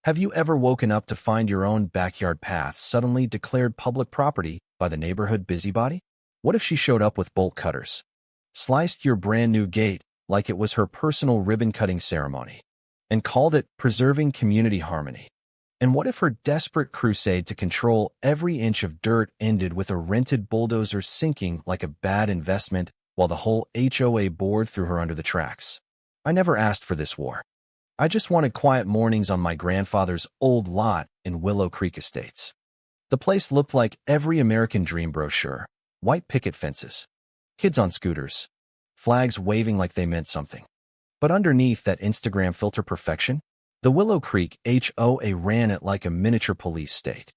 Have you ever woken up to find your own backyard path suddenly declared public property by the neighborhood busybody? What if she showed up with bolt cutters, sliced your brand new gate like it was her personal ribbon-cutting ceremony, and called it preserving community harmony? And what if her desperate crusade to control every inch of dirt ended with a rented bulldozer sinking like a bad investment while the whole HOA board threw her under the tracks? I never asked for this war. I just wanted quiet mornings on my grandfather's old lot in Willow Creek Estates. The place looked like every American dream brochure: white picket fences, kids on scooters, flags waving like they meant something. But underneath that Instagram filter perfection, the Willow Creek HOA ran it like a miniature police state.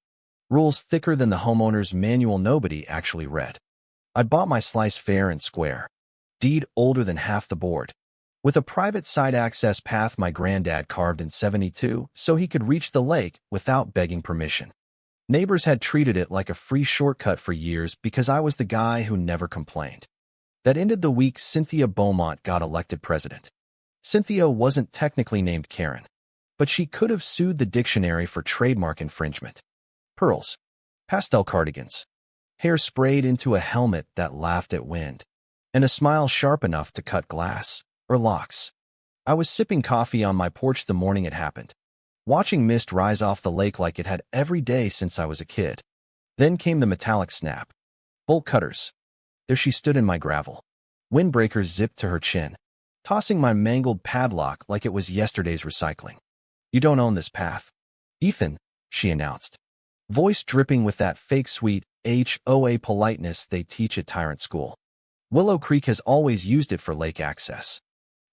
Rules thicker than the homeowner's manual nobody actually read. I bought my slice fair and square, deed older than half the board, with a private side access path my granddad carved in '72 so he could reach the lake without begging permission. Neighbors had treated it like a free shortcut for years because I was the guy who never complained. That ended the week Cynthia Beaumont got elected president. Cynthia wasn't technically named Karen, but she could have sued the dictionary for trademark infringement. Pearls, pastel cardigans, hair sprayed into a helmet that laughed at wind, and a smile sharp enough to cut glass or locks. I was sipping coffee on my porch the morning it happened, watching mist rise off the lake like it had every day since I was a kid. Then came the metallic snap. Bolt cutters. There she stood in my gravel, windbreakers zipped to her chin, tossing my mangled padlock like it was yesterday's recycling. "You don't own this path, Ethan," she announced, voice dripping with that fake sweet HOA politeness they teach at Tyrant School. "Willow Creek has always used it for lake access.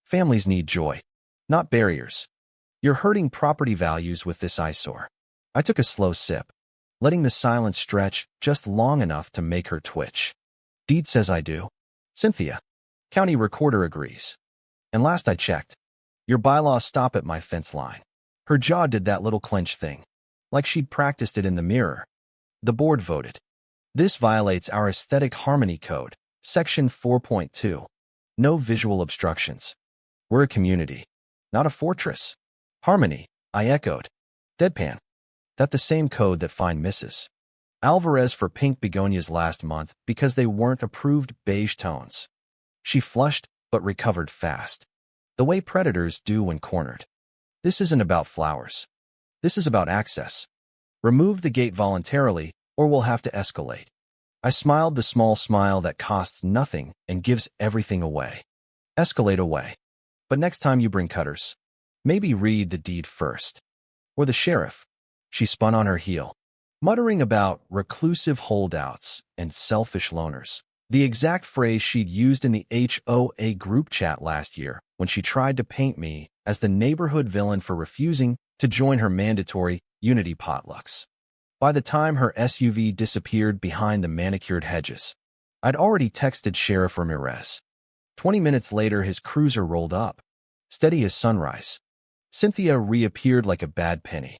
Families need joy, not barriers. You're hurting property values with this eyesore." I took a slow sip, letting the silence stretch just long enough to make her twitch. "Deed says I do. Cynthia. County recorder agrees. And last I checked, your bylaws stop at my fence line." Her jaw did that little clench thing, like she'd practiced it in the mirror. The board voted. "This violates our aesthetic harmony code, section 4.2. No visual obstructions. We're a community, not a fortress." "Harmony," I echoed. Deadpan. "That the same code that fined Mrs. Alvarez for pink begonias last month because they weren't approved beige tones." She flushed but recovered fast, the way predators do when cornered. "This isn't about flowers. This is about access. Remove the gate voluntarily or we'll have to escalate." I smiled the small smile that costs nothing and gives everything away. "Escalate away. But next time you bring cutters, maybe read the deed first. Or the sheriff." She spun on her heel, muttering about reclusive holdouts and selfish loners, the exact phrase she'd used in the HOA group chat last year when she tried to paint me as the neighborhood villain for refusing to join her mandatory Unity potlucks. By the time her SUV disappeared behind the manicured hedges, I'd already texted Sheriff Ramirez. 20 minutes later, his cruiser rolled up, steady as sunrise. Cynthia reappeared like a bad penny,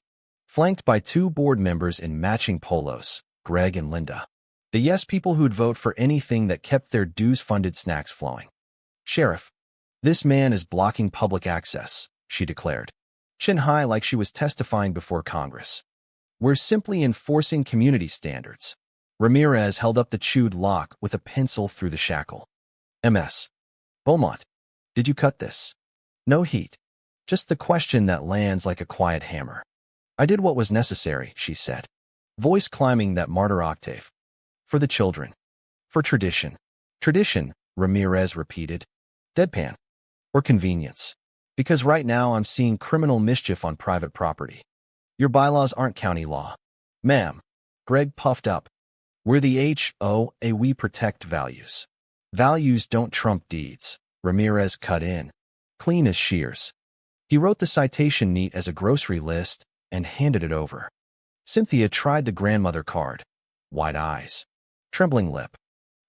flanked by two board members in matching polos, Greg and Linda, the yes people who'd vote for anything that kept their dues-funded snacks flowing. "Sheriff, this man is blocking public access," she declared, chin high like she was testifying before Congress. "We're simply enforcing community standards." Ramirez held up the chewed lock with a pencil through the shackle. "MS. Beaumont, did you cut this?" No heat, just the question that lands like a quiet hammer. "I did what was necessary," she said, voice climbing that martyr octave. "For the children. For tradition." "Tradition," Ramirez repeated, deadpan. "Or convenience. Because right now I'm seeing criminal mischief on private property. Your bylaws aren't county law." "Ma'am," Greg puffed up, "we're the HOA, we protect values." "Values don't trump deeds," Ramirez cut in, clean as shears. He wrote the citation neat as a grocery list and handed it over. Cynthia tried the grandmother card. Wide eyes, trembling lip.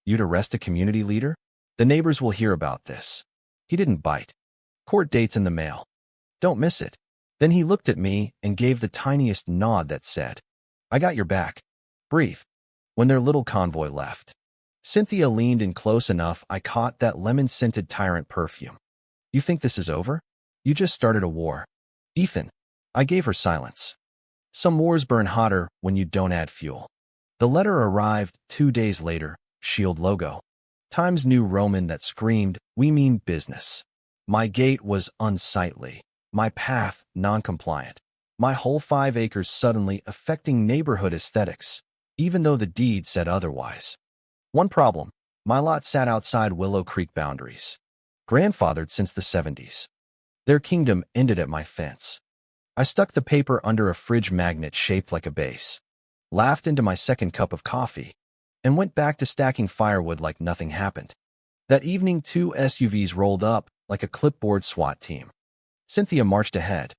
"You'd arrest a community leader? The neighbors will hear about this." He didn't bite. "Court date's in the mail. Don't miss it." Then he looked at me and gave the tiniest nod that said, "I got your back. Breathe." When their little convoy left, Cynthia leaned in close enough I caught that lemon-scented tyrant perfume. "You think this is over? You just started a war, Ethan." I gave her silence. Some wars burn hotter when you don't add fuel. The letter arrived 2 days later, shield logo. Times New Roman that screamed, "We mean business." My gate was unsightly. My path non-compliant. My whole 5 acres suddenly affecting neighborhood aesthetics, even though the deed said otherwise. One problem: my lot sat outside Willow Creek boundaries. Grandfathered since the 70s. Their kingdom ended at my fence. I stuck the paper under a fridge magnet shaped like a base, laughed into my second cup of coffee, and went back to stacking firewood like nothing happened. That evening, 2 SUVs rolled up like a clipboard SWAT team. Cynthia marched ahead,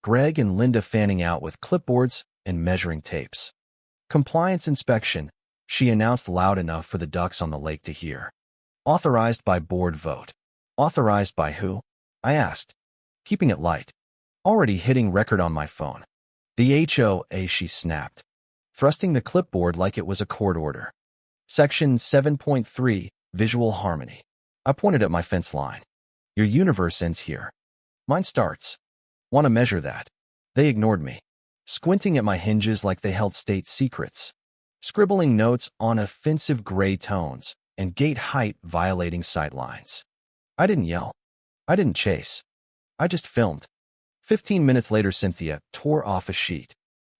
Greg and Linda fanning out with clipboards and measuring tapes. "Compliance inspection," she announced loud enough for the ducks on the lake to hear. "Authorized by board vote." "Authorized by who?" I asked, keeping it light. Already hitting record on my phone. "The HOA," she snapped, thrusting the clipboard like it was a court order. "Section 7.3, Visual Harmony." I pointed at my fence line. "Your universe ends here. Mine starts. Want to measure that?" They ignored me, squinting at my hinges like they held state secrets, scribbling notes on offensive gray tones and gate height violating sight lines. I didn't yell. I didn't chase. I just filmed. 15 minutes later, Cynthia tore off a sheet,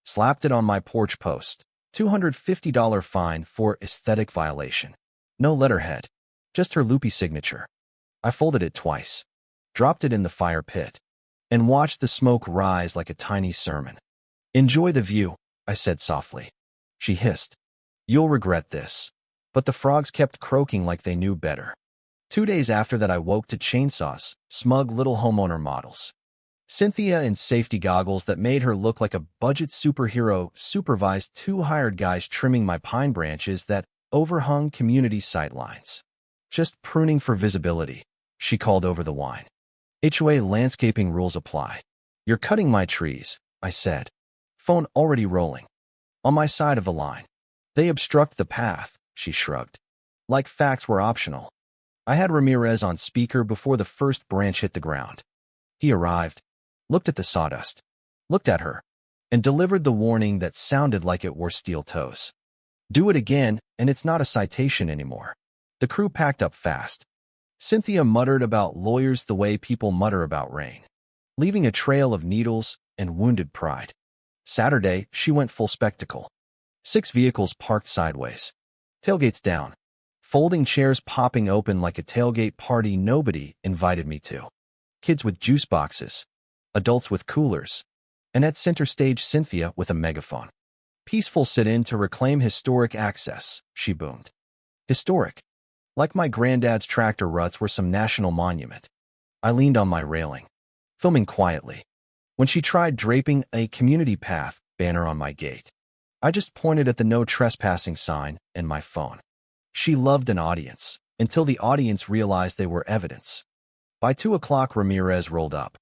slapped it on my porch post. $250 fine for aesthetic violation. No letterhead, just her loopy signature. I folded it twice, dropped it in the fire pit, and watched the smoke rise like a tiny sermon. "Enjoy the view," I said softly. She hissed, "You'll regret this." But the frogs kept croaking like they knew better. 2 days after that, I woke to chainsaws, smug little homeowner models. Cynthia in safety goggles that made her look like a budget superhero supervised 2 hired guys trimming my pine branches that overhung community sightlines. "Just pruning for visibility," she called over the wine. "HOA landscaping rules apply." "You're cutting my trees," I said, phone already rolling. "On my side of the line." "They obstruct the path," she shrugged, like facts were optional. I had Ramirez on speaker before the first branch hit the ground. He arrived, looked at the sawdust, looked at her, and delivered the warning that sounded like it wore steel toes. "Do it again, and it's not a citation anymore." The crew packed up fast. Cynthia muttered about lawyers the way people mutter about rain, leaving a trail of needles and wounded pride. Saturday, she went full spectacle. 6 vehicles parked sideways, tailgates down, folding chairs popping open like a tailgate party nobody invited me to. Kids with juice boxes, adults with coolers, and at center stage Cynthia with a megaphone. "Peaceful sit-in to reclaim historic access," she boomed. Historic. Like my granddad's tractor ruts were some national monument. I leaned on my railing, filming quietly. When she tried draping a community path banner on my gate, I just pointed at the no trespassing sign and my phone. She loved an audience, until the audience realized they were evidence. By 2 o'clock, Ramirez rolled up.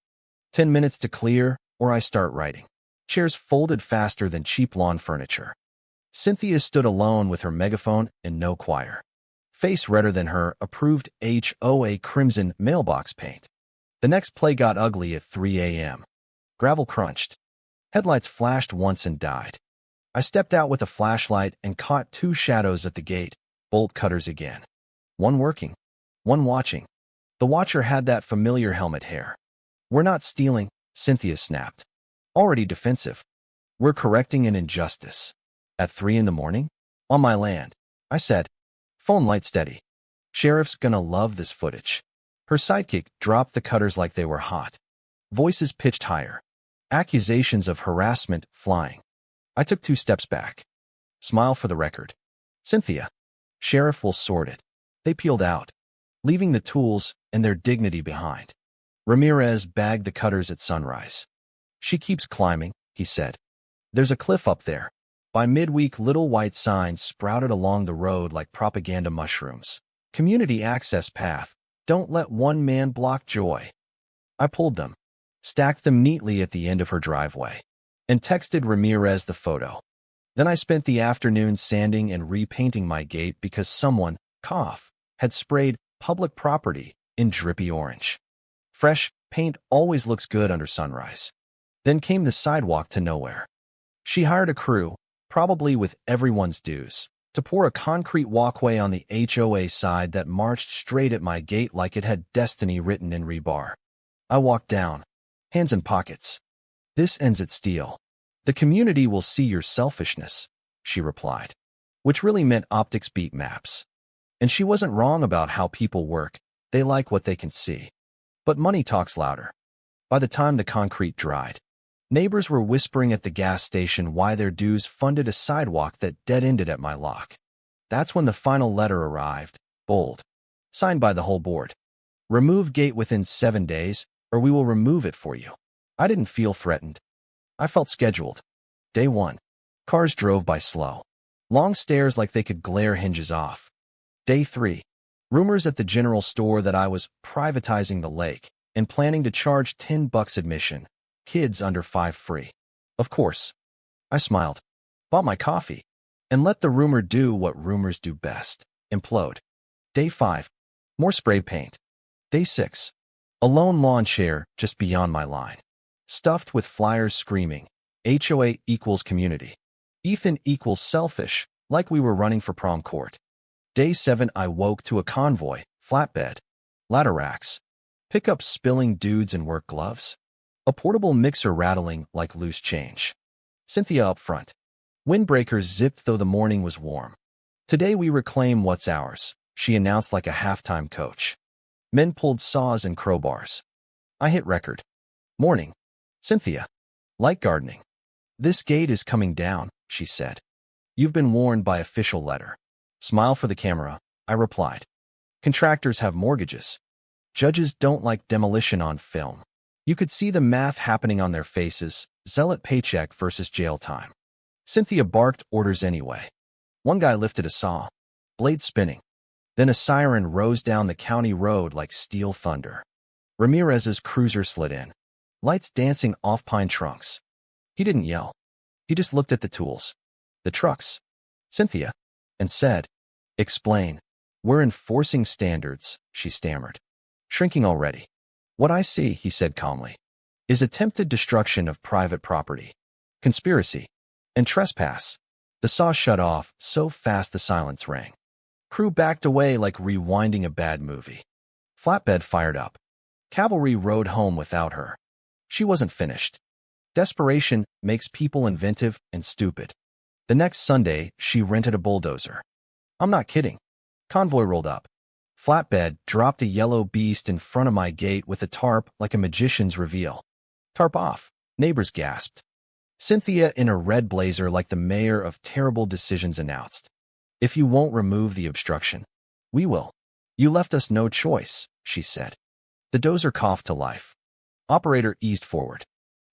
10 minutes to clear, or I start writing. Chairs folded faster than cheap lawn furniture. Cynthia stood alone with her megaphone and no choir. Face redder than her approved HOA crimson mailbox paint. The next play got ugly at 3 a.m. Gravel crunched. Headlights flashed once and died. I stepped out with a flashlight and caught 2 shadows at the gate, bolt cutters again. One working, one watching. The watcher had that familiar helmet hair. "We're not stealing," Cynthia snapped, already defensive. "We're correcting an injustice." At 3 in the morning? On my land, I said. Phone light steady. "Sheriff's gonna love this footage." Her sidekick dropped the cutters like they were hot. Voices pitched higher. Accusations of harassment flying. I took 2 steps back. "Smile for the record." "Cynthia." "Sheriff will sort it." They peeled out, leaving the tools and their dignity behind. Ramirez bagged the cutters at sunrise. "She keeps climbing," he said. "There's a cliff up there." By midweek, little white signs sprouted along the road like propaganda mushrooms. "Community access path. Don't let one man block joy." I pulled them, stacked them neatly at the end of her driveway, and texted Ramirez the photo. Then I spent the afternoon sanding and repainting my gate because someone, had sprayed public property in drippy orange. Fresh paint always looks good under sunrise. Then came the sidewalk to nowhere. She hired a crew, probably with everyone's dues, to pour a concrete walkway on the HOA side that marched straight at my gate like it had destiny written in rebar. I walked down, hands in pockets. This ends at steel. The community will see your selfishness, she replied, which really meant optics beat maps. And she wasn't wrong about how people work. They like what they can see. But money talks louder. By the time the concrete dried, neighbors were whispering at the gas station why their dues funded a sidewalk that dead-ended at my lock. That's when the final letter arrived, bold, signed by the whole board. Remove gate within 7 days, or we will remove it for you. I didn't feel threatened. I felt scheduled. Day 1. Cars drove by slow. Long stairs like they could glare hinges off. Day 3. Rumors at the general store that I was privatizing the lake and planning to charge $10 admission. Kids under 5 free. Of course. I smiled, bought my coffee, and let the rumor do what rumors do best, implode. Day 5. More spray paint. Day 6. A lone lawn chair just beyond my line, stuffed with flyers screaming, HOA equals community. Ethan equals selfish, like we were running for prom court. Day 7, I woke to a convoy, flatbed, ladder racks, pickups spilling dudes in work gloves, a portable mixer rattling like loose change. Cynthia up front. Windbreakers zipped though the morning was warm. Today we reclaim what's ours, she announced like a halftime coach. Men pulled saws and crowbars. I hit record. Morning. Cynthia. Light gardening. This gate is coming down, she said. You've been warned by official letter. Smile for the camera, I replied. Contractors have mortgages. Judges don't like demolition on film. You could see the math happening on their faces, zealot paycheck versus jail time. Cynthia barked orders anyway. One guy lifted a saw, blade spinning. Then a siren rose down the county road like steel thunder. Ramirez's cruiser slid in, lights dancing off pine trunks. He didn't yell. He just looked at the tools, the trucks, Cynthia, and said, Explain. We're enforcing standards, she stammered. Shrinking already. What I see, he said calmly, is attempted destruction of private property, conspiracy, and trespass. The saw shut off so fast the silence rang. Crew backed away like rewinding a bad movie. Flatbed fired up. Cavalry rode home without her. She wasn't finished. Desperation makes people inventive and stupid. The next Sunday, she rented a bulldozer. I'm not kidding. Convoy rolled up. Flatbed dropped a yellow beast in front of my gate with a tarp like a magician's reveal. Tarp off. Neighbors gasped. Cynthia in a red blazer like the mayor of Terrible Decisions announced. If you won't remove the obstruction, we will. You left us no choice, she said. The dozer coughed to life. Operator eased forward.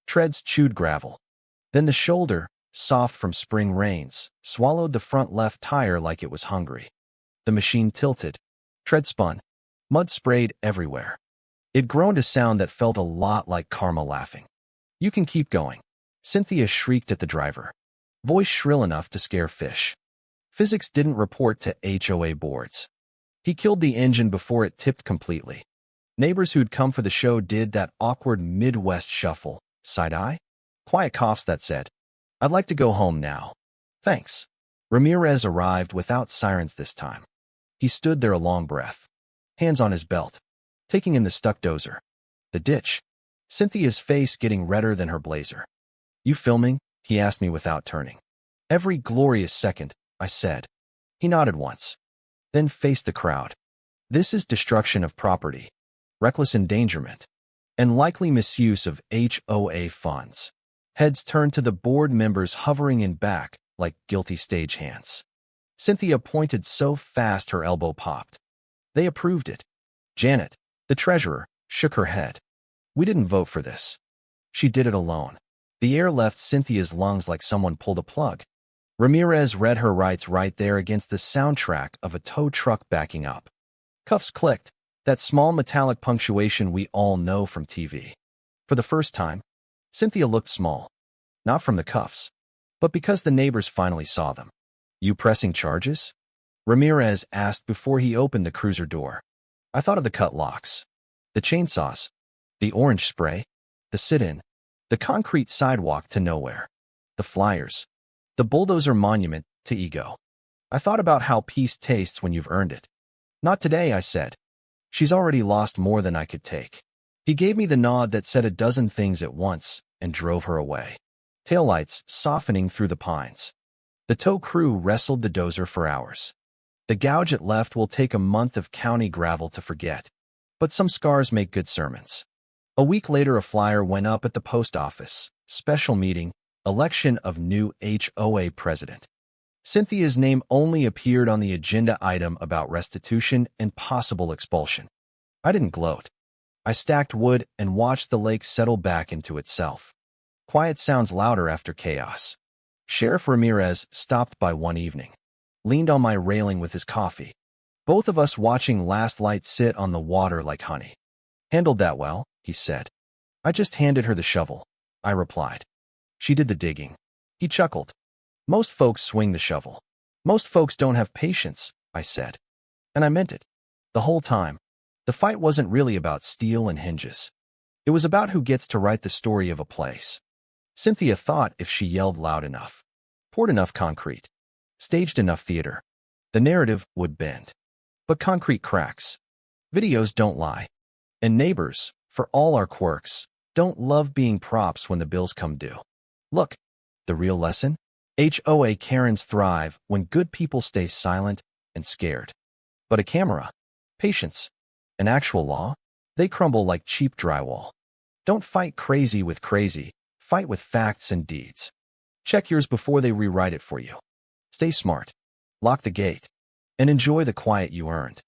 Treads chewed gravel. Then the shoulder, soft from spring rains, swallowed the front left tire like it was hungry. The machine tilted. Tread spun. Mud sprayed everywhere. It groaned a sound that felt a lot like karma laughing. You can keep going. Cynthia shrieked at the driver. Voice shrill enough to scare fish. Physics didn't report to HOA boards. He killed the engine before it tipped completely. Neighbors who'd come for the show did that awkward Midwest shuffle. Side-eye? Quiet coughs that said, I'd like to go home now. Thanks. Ramirez arrived without sirens this time. He stood there a long breath. Hands on his belt. Taking in the stuck dozer. The ditch. Cynthia's face getting redder than her blazer. You filming? He asked me without turning. Every glorious second, I said. He nodded once. Then faced the crowd. This is destruction of property. Reckless endangerment. And likely misuse of HOA funds. Heads turned to the board members hovering in back like guilty stagehands. Cynthia pointed so fast her elbow popped. They approved it. Janet, the treasurer, shook her head. We didn't vote for this. She did it alone. The air left Cynthia's lungs like someone pulled a plug. Ramirez read her rights right there against the soundtrack of a tow truck backing up. Cuffs clicked, that small metallic punctuation we all know from TV. For the first time, Cynthia looked small. Not from the cuffs, but because the neighbors finally saw them. You pressing charges? Ramirez asked before he opened the cruiser door. I thought of the cut locks, the chainsaws, the orange spray, the sit-in. The concrete sidewalk to nowhere. The flyers. The bulldozer monument to ego. I thought about how peace tastes when you've earned it. Not today, I said. She's already lost more than I could take. He gave me the nod that said a dozen things at once and drove her away. Taillights softening through the pines. The tow crew wrestled the dozer for hours. The gouge it left will take a month of county gravel to forget. But some scars make good sermons. A week later, a flyer went up at the post office. Special meeting, election of new HOA president. Cynthia's name only appeared on the agenda item about restitution and possible expulsion. I didn't gloat. I stacked wood and watched the lake settle back into itself. Quiet sounds louder after chaos. Sheriff Ramirez stopped by one evening, leaned on my railing with his coffee. Both of us watching last light sit on the water like honey. Handled that well, he said. I just handed her the shovel, I replied. She did the digging. He chuckled. Most folks swing the shovel. Most folks don't have patience, I said. And I meant it. The whole time. The fight wasn't really about steel and hinges. It was about who gets to write the story of a place. Cynthia thought if she yelled loud enough, poured enough concrete, staged enough theater, the narrative would bend. But concrete cracks. Videos don't lie. And neighbors, for all our quirks, don't love being props when the bills come due. Look, the real lesson? HOA Karens thrive when good people stay silent and scared. But a camera, patience, an actual law, they crumble like cheap drywall. Don't fight crazy with crazy, fight with facts and deeds. Check yours before they rewrite it for you. Stay smart, lock the gate, and enjoy the quiet you earned.